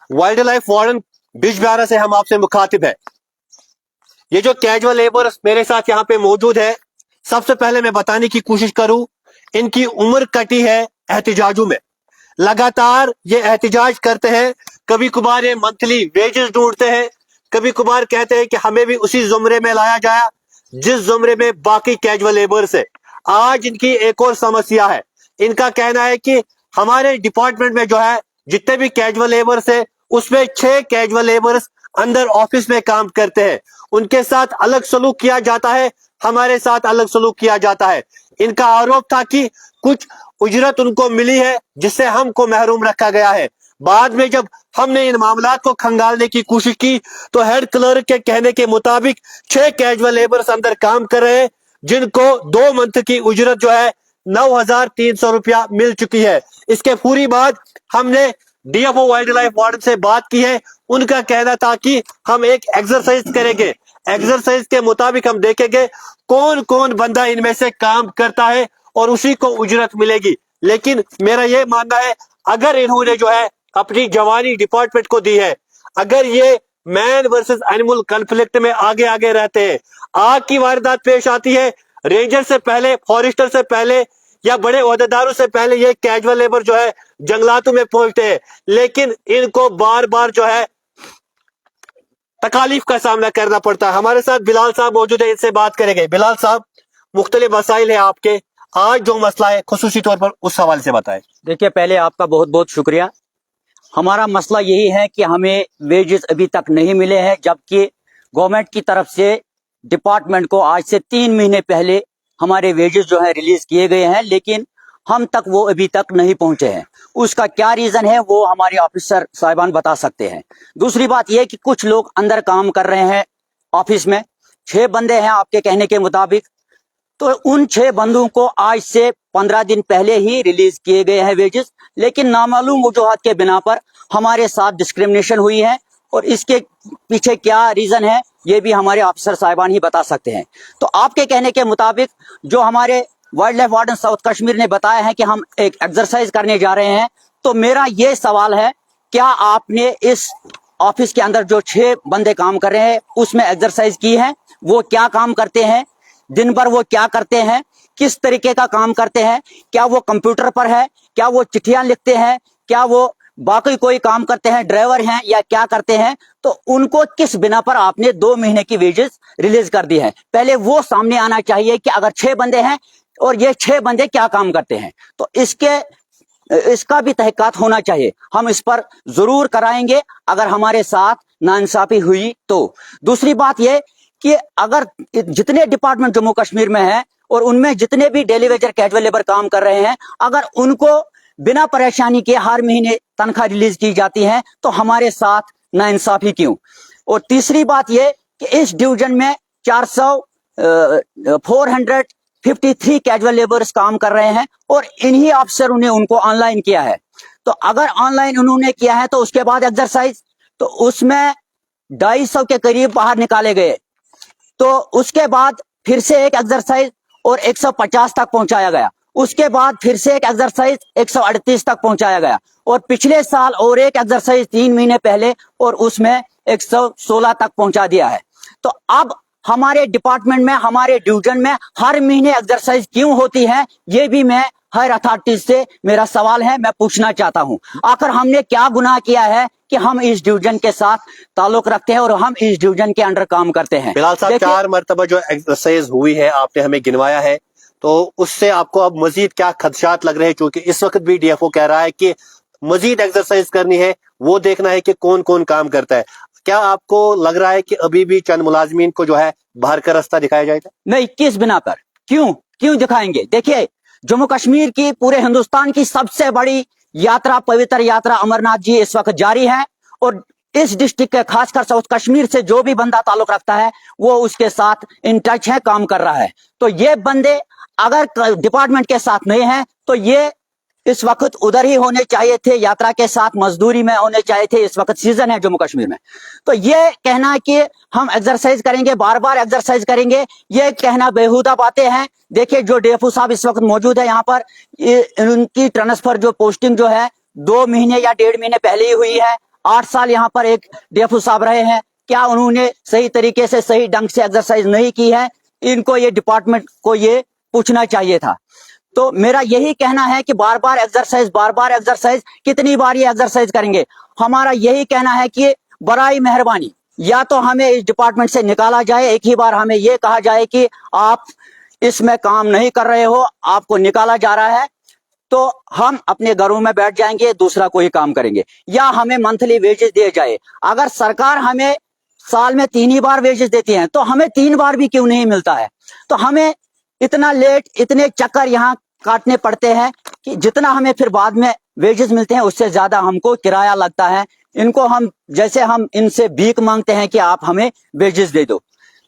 Wild life warden Bijbehara से हम आपसे मुखातिब है। ये जो कैजुअल लेबर्स मेरे साथ यहाँ पे मौजूद है, सबसे पहले मैं बताने की कोशिश करूं, इनकी उम्र कटी है एहतिजाजों में। लगातार ये एहतिजाज करते हैं, कभी कभार ये मंथली वेजेस ढूंढते हैं, कभी कभार कहते हैं कि हमें भी उसी जुमरे में लाया जाए जिस जुमरे में बाकी कैजुअल लेबर्स है। आज इनकी एक और समस्या है। इनका कहना है कि हमारे डिपार्टमेंट में जो है जितने भी कैजुअल लेबर्स है उसमें 6 कैजुअल लेबर्स अंदर ऑफिस में काम करते हैं, उनके साथ अलग सलूक किया जाता है, हमारे साथ अलग सलूक किया जाता है। इनका आरोप था कि कुछ उजरत उनको मिली है जिससे हमको महरूम रखा गया है। बाद में जब हमने इन मामलात को खंगालने की कोशिश की तो हेड क्लर्क के कहने के मुताबिक 6 कैजुअल लेबर्स अंदर काम कर रहे हैं जिनको 2 मंथ की उजरत जो है 9,300 रुपया मिल चुकी है। इसके पूरी बाद हमने डीएफओ वाइल्ड लाइफ वार्डन से बात की है। उनका कहना था कि हम एक एक्सरसाइज करेंगे, एक्सरसाइज के मुताबिक हम देखेंगे कौन कौन बंदा इनमें से काम करता है और उसी को उजरत मिलेगी। लेकिन मेरा ये मानना है अगर इन्होंने जो है अपनी जवानी डिपार्टमेंट को दी है, अगर ये मैन वर्सेस एनिमल कॉन्फ्लिक्ट में आगे आगे रहते हैं, आग की वारदात पेश आती है, रेंजर से पहले, फॉरेस्टर से पहले या बड़े ओहदेदारों से पहले ये कैजुअल लेबर जो है जंगलातों में पहुंचते हैं, लेकिन इनको बार बार जो है तकालीफ का सामना करना पड़ता है। हमारे साथ बिलाल साहब मौजूद है, इनसे बात करेंगे। बिलाल साहब, मुख्तलिफ मसाइल है आपके, आज जो मसला है खुसूसी तौर पर उस हवाले से बताएं। देखिए, पहले आपका बहुत बहुत शुक्रिया। हमारा मसला यही है कि हमें वेजेस अभी तक नहीं मिले हैं, जबकि गवर्नमेंट की तरफ से डिपार्टमेंट को आज से 3 महीने पहले हमारे वेजेस जो है रिलीज किए गए हैं, लेकिन हम तक वो अभी तक नहीं पहुंचे हैं। उसका क्या रीजन है वो हमारे ऑफिसर साहिबान बता सकते हैं। दूसरी बात यह कि कुछ लोग अंदर काम कर रहे हैं ऑफिस में, 6 बंदे हैं आपके कहने के मुताबिक, तो उन 6 बंदों को आज से 15 दिन पहले ही रिलीज किए गए हैं वेजेस, लेकिन नामालूम वजूहात के बिना पर हमारे साथ डिस्क्रिमिनेशन हुई है और इसके पीछे क्या रीजन है ये भी हमारे ऑफिसर साहिबान ही बता सकते हैं। तो आपके कहने के मुताबिक जो हमारे wild life warden south Kashmir ने बताया है कि हम एक एक्सरसाइज करने जा रहे हैं, तो मेरा ये सवाल है, क्या आपने इस ऑफिस के अंदर जो 6 बंदे काम कर रहे हैं उसमें एक्सरसाइज की है? वो क्या काम करते हैं, दिन भर वो क्या करते हैं, किस तरीके का काम करते हैं, क्या वो कंप्यूटर पर है, क्या वो चिट्ठियां लिखते हैं, क्या वो बाकी कोई काम करते हैं, ड्राइवर हैं या क्या करते हैं? तो उनको किस बिना पर आपने 2 महीने की वेजेस रिलीज कर दी है? पहले वो सामने आना चाहिए कि अगर 6 बंदे हैं और ये 6 बंदे क्या काम करते हैं, तो इसका भी तहकीकात होना चाहिए। हम इस पर जरूर कराएंगे अगर हमारे साथ नाइंसाफी हुई तो। दूसरी बात यह कि अगर जितने डिपार्टमेंट जम्मू कश्मीर में है और उनमें जितने भी डेली वेजर कैजुअल लेबर काम कर रहे हैं, अगर उनको बिना परेशानी के हर महीने तनख्वाह रिलीज की जाती है तो हमारे साथ नाइंसाफी क्यों? और तीसरी बात यह कि इस डिवीजन में 453 कैजुअल लेबर्स काम कर रहे हैं और इन्हीं अफसरों ने उनको ऑनलाइन किया है। तो अगर ऑनलाइन उन्होंने किया है तो उसके बाद एक्सरसाइज, तो उसमें 250 के करीब बाहर निकाले गए, तो उसके बाद फिर से एक एक्सरसाइज और 150 तक पहुंचाया गया, उसके बाद फिर से एक एक्सरसाइज 138 तक पहुंचाया गया, और पिछले साल और एक एक्सरसाइज 3 महीने पहले और उसमें 116 तक पहुंचा दिया है। तो अब हमारे डिपार्टमेंट में, हमारे डिवीजन में हर महीने एक्सरसाइज क्यों होती है, ये भी मैं हर अथॉरिटी से मेरा सवाल है, मैं पूछना चाहता हूं। आखिर हमने क्या गुनाह किया है कि हम इस डिवीजन के साथ ताल्लुक रखते हैं और हम इस डिवीजन के अंडर काम करते हैं? बिलाल साहब, 4 मरतबा जो एक्सरसाइज हुई है आपने हमें गिनवाया है, तो उससे आपको अब मजीद क्या खदशात लग रहे हैं? क्योंकि इस वक्त भी डीएफओ कह रहा है कि मजीद एक्सरसाइज करनी है, वो देखना है कि कौन कौन काम करता है। क्या आपको लग रहा है कि अभी भी चंद मुलाजमीन को जो है बाहर का रास्ता दिखाया जाएगा? नहीं, किस बिना पर, क्यों दिखाएंगे? देखिए, जम्मू कश्मीर की, पूरे हिंदुस्तान की सबसे बड़ी यात्रा, पवित्र यात्रा अमरनाथ जी इस वक्त जारी है और इस डिस्ट्रिक्ट के, खासकर साउथ कश्मीर से जो भी बंदा ताल्लुक रखता है वो उसके साथ इन टच है, काम कर रहा है। तो ये बंदे अगर डिपार्टमेंट के साथ नहीं है तो ये इस वक्त उधर ही होने चाहिए थे, यात्रा के साथ मजदूरी में होने चाहिए थे। इस वक्त सीजन है जम्मू कश्मीर में, तो ये कहना कि हम एक्सरसाइज करेंगे, बार बार एक्सरसाइज करेंगे, ये कहना बेहुदा बातें हैं। देखिए, जो डीएफओ साहब इस वक्त मौजूद है यहाँ पर, उनकी ट्रांसफर जो पोस्टिंग जो है 2 महीने या 1.5 महीने पहले ही हुई है। 8 साल यहाँ पर एक डीएफओ साहब रहे हैं, क्या उन्होंने सही तरीके से सही ढंग से एक्सरसाइज नहीं की है? इनको ये डिपार्टमेंट को ये पूछना चाहिए था। तो मेरा यही कहना है कि बार बार एक्सरसाइज, कितनी बार ये एक्सरसाइज करेंगे? हमारा यही कहना है कि बराई मेहरबानी या तो हमें इस डिपार्टमेंट से निकाला जाए, एक ही बार हमें ये कहा जाए कि आप इसमें काम नहीं कर रहे हो, आपको निकाला जा रहा है, तो हम अपने घरों में बैठ जाएंगे, दूसरा कोई काम करेंगे, या हमें मंथली वेजेस दिए जाए। अगर सरकार हमें साल में 3 ही बार वेजेस देती है तो हमें 3 बार भी क्यों नहीं मिलता है? तो हमें इतना लेट, इतने चक्कर यहाँ काटने पड़ते हैं कि जितना हमें फिर बाद में वेजेस मिलते हैं उससे ज्यादा हमको किराया लगता है। इनको हम जैसे हम इनसे भीख मांगते हैं कि आप हमें वेजेस दे दो।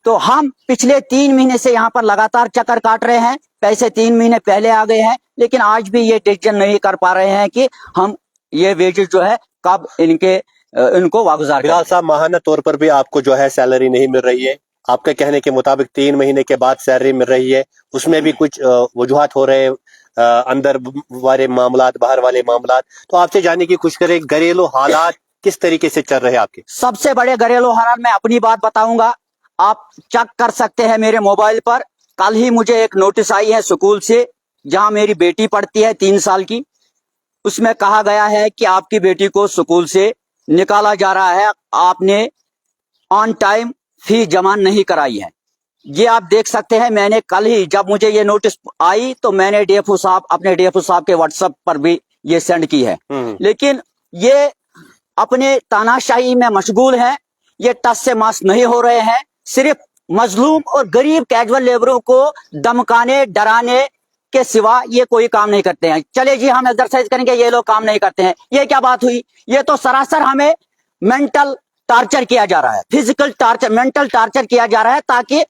तो हम पिछले 3 महीने से यहाँ पर लगातार चक्कर काट रहे हैं, पैसे 3 महीने पहले आ गए हैं, लेकिन आज भी ये डिसीजन नहीं कर पा रहे हैं कि हम ये वेजेस जो है कब इनको वागुजार बिलाल साहब, माहाना तौर पर भी आपको जो है सैलरी नहीं मिल रही है। आपके कहने के मुताबिक 3 महीने के बाद सैलरी मिल रही है, उसमें भी कुछ वजूहात हो रहे हैं, अंदर वाले मामलात, बाहर वाले मामलात। तो आपसे जानने की कोशिश करें, घरेलू हालात किस तरीके से चल रहे हैं आपके? सबसे बड़े घरेलू हालात, मैं अपनी बात बताऊंगा, आप चेक कर सकते हैं मेरे मोबाइल पर। कल ही मुझे एक नोटिस आई है स्कूल से, जहां मेरी बेटी पढ़ती है 3 साल की। उसमें कहा गया है कि आपकी बेटी को स्कूल से निकाला जा रहा है, आपने ऑन टाइम फीस जमा नहीं कराई है। ये आप देख सकते हैं। मैंने कल ही, जब मुझे ये नोटिस आई तो मैंने अपने डीएफओ साहब के व्हाट्सएप पर भी ये सेंड की है। लेकिन ये अपने तानाशाही में मशगूल है, ये टस से मस नहीं हो रहे हैं। सिर्फ मजलूम और गरीब कैजुअल लेबरों को धमकाने, डराने के सिवा ये कोई काम नहीं करते हैं। चले जी हम एक्सरसाइज करेंगे, ये लोग काम नहीं करते हैं, ये क्या बात हुई? ये तो सरासर हमें मेंटल टार्चर किया जा रहा है, फिजिकल टार्चर, मेंटल टार्चर किया जा रहा है, ताकि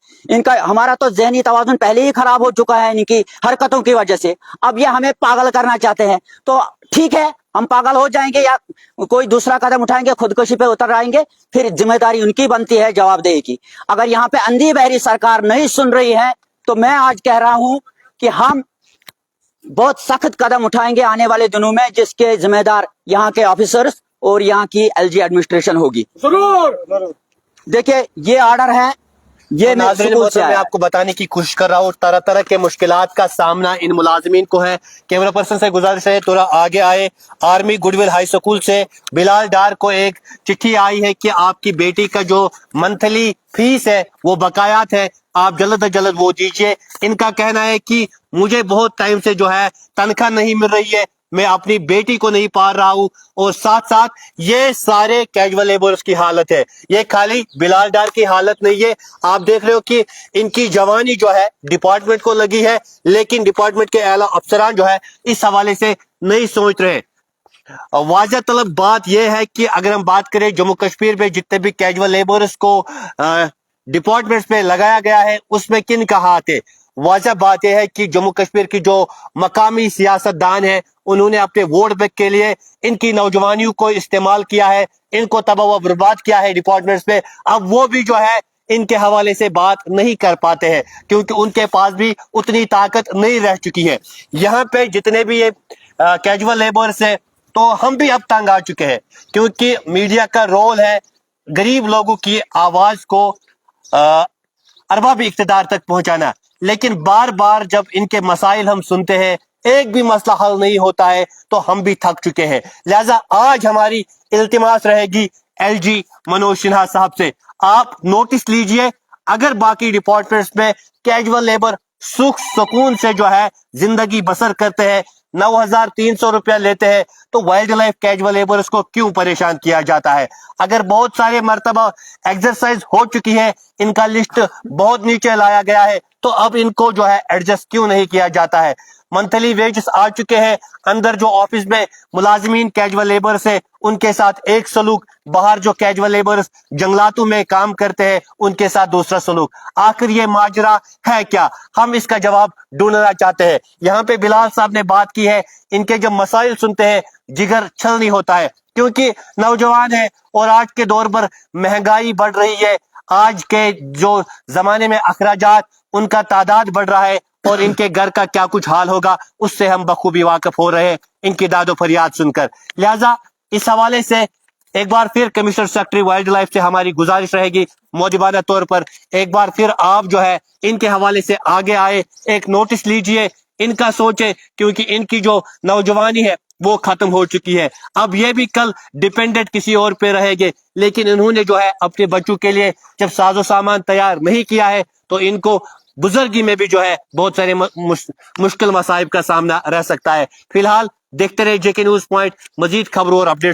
हमारा तो जहनी तवाज़ुन पहले ही खराब हो चुका है इनकी हरकतों की वजह से। अब ये हमें पागल करना चाहते हैं, तो ठीक है, हम पागल हो जाएंगे या कोई दूसरा कदम उठाएंगे, खुदकुशी पे उतर आएंगे, फिर जिम्मेदारी उनकी बनती है जवाबदेही की। अगर यहाँ पे अंधी बहरी सरकार नहीं सुन रही है तो मैं आज कह रहा हूं कि हम बहुत सख्त कदम उठाएंगे आने वाले दिनों में, जिसके जिम्मेदार यहाँ के ऑफिसर्स और यहाँ की एलजी एडमिनिस्ट्रेशन होगी। जरूर। देखिए ये ऑर्डर है, ये मैं आपको बताने की कोशिश कर रहा हूँ, तरह तरह के मुश्किलात का सामना इन मुलाजमीन को है। कैमरा पर्सन से गुजारिश है थोड़ा आगे आए। आर्मी गुडविल हाई स्कूल से बिलाल डार को एक चिट्ठी आई है कि आपकी बेटी का जो मंथली फीस है वो बकायात है, आप जल्द से जल्द वो दीजिए। इनका कहना है कि मुझे बहुत टाइम से जो है तनख्वाह नहीं मिल रही है, मैं अपनी बेटी को नहीं पाल रहा हूं, और साथ साथ ये सारे कैजुअल लेबर्स की हालत है, ये खाली बिलाल डार की हालत नहीं है। आप देख रहे हो कि इनकी जवानी जो है डिपार्टमेंट को लगी है, लेकिन डिपार्टमेंट के आला अफसरान जो है इस हवाले से नहीं सोच रहे। वाज़ह तलब बात यह है कि अगर हम बात करें जम्मू कश्मीर में जितने भी कैजुअल लेबर्स को डिपार्टमेंट्स में लगाया गया है उसमें किन का हाथ है। वाज़ह बात यह है कि जम्मू कश्मीर की जो मकामी सियासतदान है उन्होंने अपने वोट बैंक के लिए इनकी नौजवानियों को इस्तेमाल किया है, इनको तबाह व बर्बाद किया है डिपार्टमेंट्स में। अब वो भी जो है इनके हवाले से बात नहीं कर पाते हैं क्योंकि उनके पास भी उतनी ताकत नहीं रह चुकी है। यहाँ पे जितने भी ये कैजुअल लेबर्स है तो हम भी अब तंग आ चुके हैं, क्योंकि मीडिया का रोल है गरीब लोगों की आवाज को अरबाब इख्तिदार तक पहुंचाना, लेकिन बार बार जब इनके मसाइल हम सुनते हैं एक भी मसला हल नहीं होता है तो हम भी थक चुके हैं। लिहाजा आज हमारी इल्तिमास रहेगी एलजी मनोज सिन्हा साहब से, आप नोटिस लीजिए, अगर बाकी डिपार्टमेंट्स में कैजुअल लेबर सुख सुकून से जो है जिंदगी बसर करते हैं, 9,300 रुपया लेते हैं, तो वाइल्ड लाइफ कैजुअल लेबर्स को क्यों परेशान किया जाता है। अगर बहुत सारे मर्तबा एक्सरसाइज हो चुकी है, इनका लिस्ट बहुत नीचे लाया गया है, तो अब इनको जो है एडजस्ट क्यों नहीं किया जाता है। मंथली वेजेस आ चुके हैं, अंदर जो ऑफिस में मुलाजमीन कैजुअल लेबर्स है उनके साथ एक सलूक, बाहर जो कैजुअल लेबर्स जंगलातों में काम करते हैं उनके साथ दूसरा सलूक। आखिर ये माजरा है क्या, हम इसका जवाब ढूंढना चाहते हैं। यहाँ पे बिलाल साहब ने बात की है, इनके जब मसाइल सुनते हैं जिगर छल नहीं होता है, क्योंकि नौजवान है और आज के दौर पर महंगाई बढ़ रही है, आज के जो जमाने में अखराजात उनका तादाद बढ़ रहा है और इनके घर का क्या कुछ हाल होगा उससे हम बखूबी वाकिफ हो रहे हैं। इनकी दादो फरियाद सुनकर। लिहाजा इस हवाले से एक बार फिर कमिश्नर सेक्रेटरी वाइल्ड लाइफ से हमारी गुजारिश रहेगी मौजूदा तौर पर एक बार फिर आप जो है इनके हवाले से आगे आए, एक नोटिस लीजिए, इनका सोचे, क्योंकि इनकी जो नौजवानी है वो खत्म हो चुकी है। अब ये भी कल डिपेंडेंट किसी और पे रहेंगे, लेकिन इन्होंने जो है अपने बच्चों के लिए जब साजो सामान तैयार नहीं किया है तो इनको बुजुर्गी में भी जो है बहुत सारे मुश्किल मसाइब का सामना रह सकता है। फिलहाल देखते रहे जेके न्यूज पॉइंट, मजीद खबरों और अपडेट